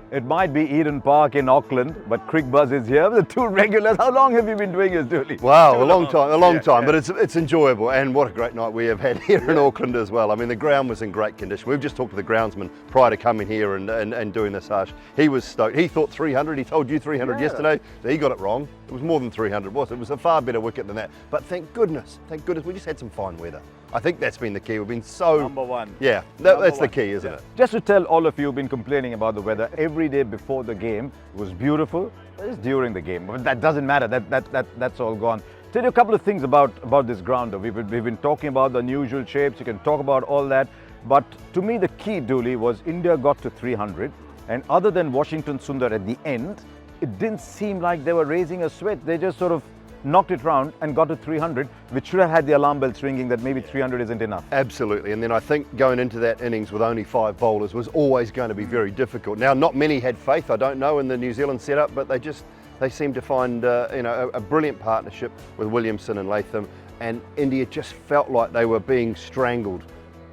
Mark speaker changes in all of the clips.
Speaker 1: It might be Eden Park in Auckland, but Cricbuzz is here. The two regulars. How long have you been doing this, Dooley?
Speaker 2: Wow, a long time, but it's enjoyable, and what a great night we have had here in Auckland as well. I mean, the ground was in great condition. We've just talked to the groundsman prior to coming here and doing this, Harsh. He was stoked. He thought 300, he told you 300 yesterday, so he got it wrong. It was more than 300, wasn't it? It was a far better wicket than that. But thank goodness, we just had some fine weather. I think that's been the key. We've been so...
Speaker 1: Number one.
Speaker 2: Yeah, that's the key, isn't it?
Speaker 1: Just to tell all of you who've been complaining about the weather, every day before the game was beautiful. It's during the game, but that doesn't matter. That's all gone. Tell you a couple of things about this ground. We've been talking about the unusual shapes. You can talk about all that. But to me, the key, Dooley, was India got to 300. And other than Washington Sundar at the end, it didn't seem like they were raising a sweat. They just sort of knocked it round and got to 300, which should have had the alarm bells ringing that maybe 300 isn't enough.
Speaker 2: Absolutely, and then I think going into that innings with only 5 bowlers was always going to be very difficult. Now, not many had faith, I don't know, in the New Zealand setup, but they seemed to find a brilliant partnership with Williamson and Latham, and India just felt like they were being strangled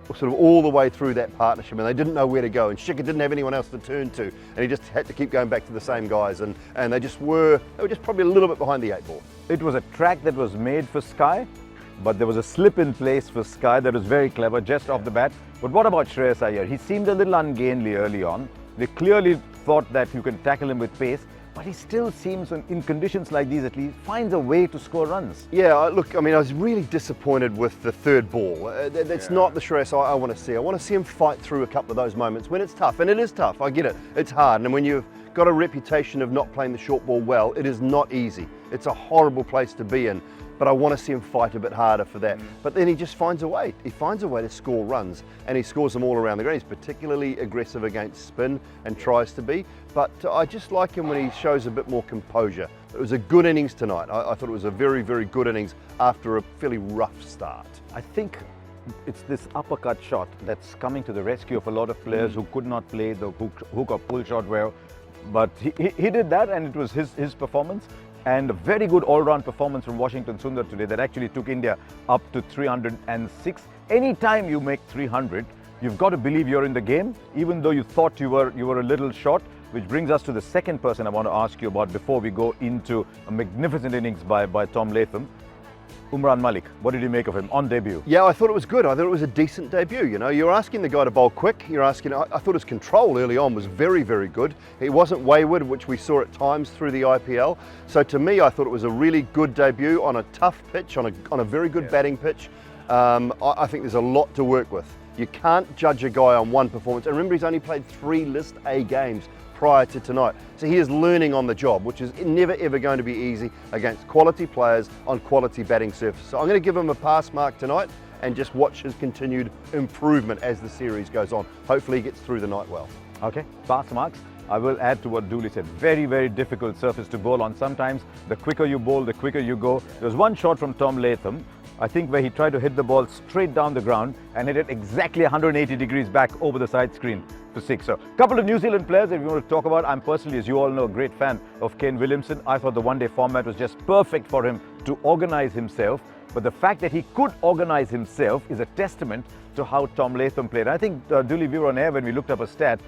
Speaker 2: sort of all the way through that partnership, and they didn't know where to go, and Shikhar didn't have anyone else to turn to, and he just had to keep going back to the same guys, and they were just probably a little bit behind the 8 ball.
Speaker 1: It was a track that was made for Sky, but there was a slip in place for Sky that was very clever just off the bat. But what about Shreyas Iyer? He seemed a little ungainly early on. They clearly thought that you can tackle him with pace, but he still seems, in conditions like these at least, finds a way to score runs.
Speaker 2: Yeah, look, I mean, I was really disappointed with the 3rd ball. That's not the Shreyas I want to see. I want to see him fight through a couple of those moments when it's tough, and it is tough, I get it. It's hard, and when you've got a reputation of not playing the short ball well, it is not easy. It's a horrible place to be in, but I want to see him fight a bit harder for that. But then he just finds a way. He finds a way to score runs, and he scores them all around the ground. He's particularly aggressive against spin and tries to be, but I just like him when he shows a bit more composure. It was a good innings tonight. I thought it was a very, very good innings after a fairly rough start.
Speaker 1: I think it's this uppercut shot that's coming to the rescue of a lot of players who could not play the hook or pull shot well. But he did that, and it was his performance, and a very good all-round performance from Washington Sundar today that actually took India up to 306. Anytime you make 300, you've got to believe you're in the game, even though you thought you were a little short. Which brings us to the second person I want to ask you about before we go into a magnificent innings by Tom Latham. Umran Malik, what did you make of him on debut?
Speaker 2: Yeah, I thought it was good. I thought it was a decent debut. You know, you're asking the guy to bowl quick. I thought his control early on was very, very good. He wasn't wayward, which we saw at times through the IPL. So to me, I thought it was a really good debut on a tough pitch, on a very good batting pitch. I think there's a lot to work with. You can't judge a guy on one performance. And remember, he's only played 3 List A games prior to tonight. So he is learning on the job, which is never ever going to be easy against quality players on quality batting surface. So I'm going to give him a pass mark tonight and just watch his continued improvement as the series goes on. Hopefully he gets through the night well.
Speaker 1: Okay, pass marks. I will add to what Dooley said. Very, very difficult surface to bowl on. Sometimes the quicker you bowl, the quicker you go. There was one shot from Tom Latham, I think, where he tried to hit the ball straight down the ground and hit it exactly 180 degrees back over the side screen to 6. So a couple of New Zealand players that we want to talk about. I'm personally, as you all know, a great fan of Kane Williamson. I thought the one-day format was just perfect for him to organize himself. But the fact that he could organize himself is a testament to how Tom Latham played. I think, Dooley, we were on air when we looked up a stat.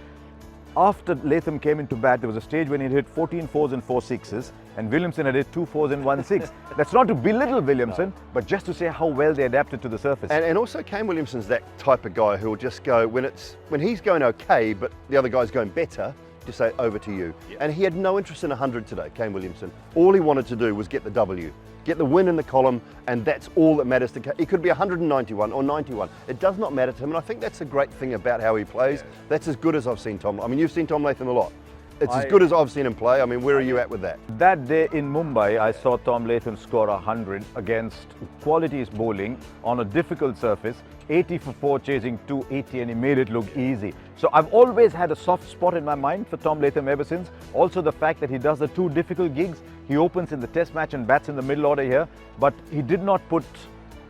Speaker 1: After Latham came into bat, there was a stage when he hit 14 4s and 4 6s, and Williamson had hit 2 4s and 1 6. That's not to belittle Williamson, but just to say how well they adapted to the surface.
Speaker 2: And also Kane Williamson's that type of guy who will just go, when he's going okay, but the other guy's going better, just say, over to you. Yep. And he had no interest in 100 today, Kane Williamson. All he wanted to do was get the W. Get the win in the column, and that's all that matters to Kane. It could be 191 or 91. It does not matter to him, and I think that's a great thing about how he plays. Yeah. That's as good as I've seen Tom. I mean, you've seen Tom Latham a lot. It's as good as I've seen him play. I mean, where are you at with that?
Speaker 1: That day in Mumbai, I saw Tom Latham score 100 against qualities bowling on a difficult surface, 80 for 4 chasing 280, and he made it look easy. So I've always had a soft spot in my mind for Tom Latham ever since. Also the fact that he does the 2 difficult gigs. He opens in the test match and bats in the middle order here, but he did not put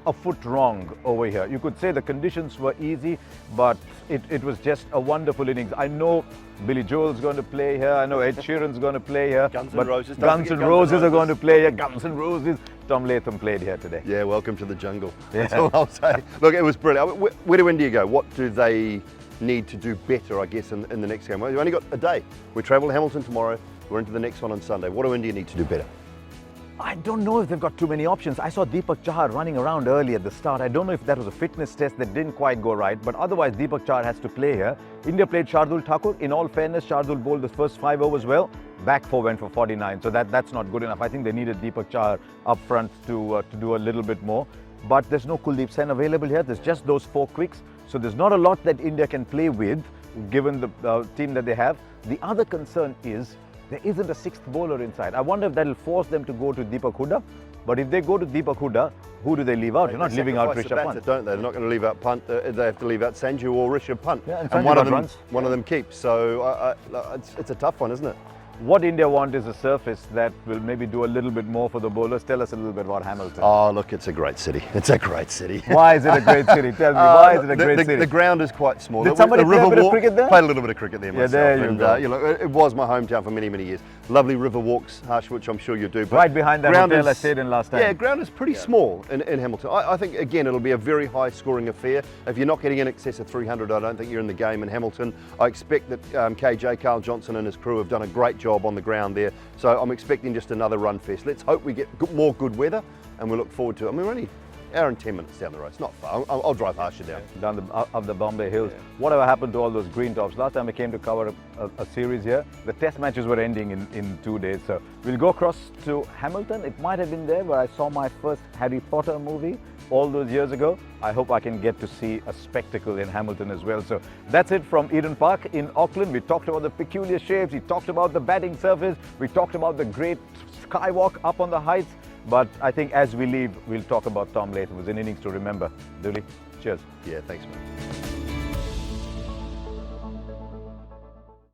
Speaker 1: a foot wrong over here. You could say the conditions were easy, but it was just a wonderful innings. I know Billy Joel's going to play here. I know Ed Sheeran's going to play here.
Speaker 2: Guns N' Roses.
Speaker 1: Guns N' Roses are going to play here. Guns N' Roses. Tom Latham played here today.
Speaker 2: Yeah, welcome to the jungle. That's all I'll say. Look, it was brilliant. Where do India go? What do they need to do better, I guess, in the next game? We've only got a day. We travel to Hamilton tomorrow. We're into the next one on Sunday. What do India need to do better?
Speaker 1: I don't know if they've got too many options. I saw Deepak Chahar running around early at the start. I don't know if that was a fitness test that didn't quite go right, but otherwise Deepak Chahar has to play here. India played Shardul Thakur. In all fairness, Shardul bowled the first 5 overs well. Back 4 went for 49, so that's not good enough. I think they needed Deepak Chahar up front to do a little bit more. But there's no Kuldeep Sen available here. There's just those 4 quicks. So there's not a lot that India can play with, given the team that they have. The other concern is there isn't a 6th bowler inside. I wonder if that'll force them to go to Deepak Hooda. But if they go to Deepak Hooda, who do they leave out? You're not leaving out Rishabh Pant.
Speaker 2: Don't they? They're not going to leave out Pant. They have to leave out Sanju or Rishabh Pant.
Speaker 1: Yeah,
Speaker 2: and one of them keeps. So it's a tough one, isn't it?
Speaker 1: What India want is a surface that will maybe do a little bit more for the bowlers. Tell us a little bit about Hamilton.
Speaker 2: Oh, look, it's a great city. It's a great city.
Speaker 1: Why is it a great city? Tell me, why is it a great city?
Speaker 2: The ground is quite small.
Speaker 1: Did somebody play a bit of cricket there?
Speaker 2: Played a little bit of cricket there myself.
Speaker 1: Yeah, there you go.
Speaker 2: You know, it was my hometown for many, many years. Lovely river walks, Harsha, which I'm sure you do.
Speaker 1: Right behind that hotel I stayed in last time.
Speaker 2: Yeah, ground is pretty small in Hamilton. I think, again, it'll be a very high-scoring affair. If you're not getting in excess of 300, I don't think you're in the game in Hamilton. I expect that KJ, Carl Johnson, and his crew have done a great job on the ground there. So I'm expecting just another run fest. Let's hope we get more good weather, and we look forward to it. I mean, we're only an hour and 10 minutes down the road. It's not far. I'll drive Harsha down.
Speaker 1: Up the Bombay Hills. Yeah. Whatever happened to all those green tops? Last time I came to cover a series here, the test matches were ending in 2 days. So we'll go across to Hamilton. It might have been there where I saw my first Harry Potter movie all those years ago. I hope I can get to see a spectacle in Hamilton as well. So that's it from Eden Park in Auckland. We talked about the peculiar shapes, we talked about the batting surface, we talked about the great skywalk up on the heights. But I think as we leave, we'll talk about Tom Latham. It was an innings to remember. Dooley, cheers.
Speaker 2: Yeah, thanks, man.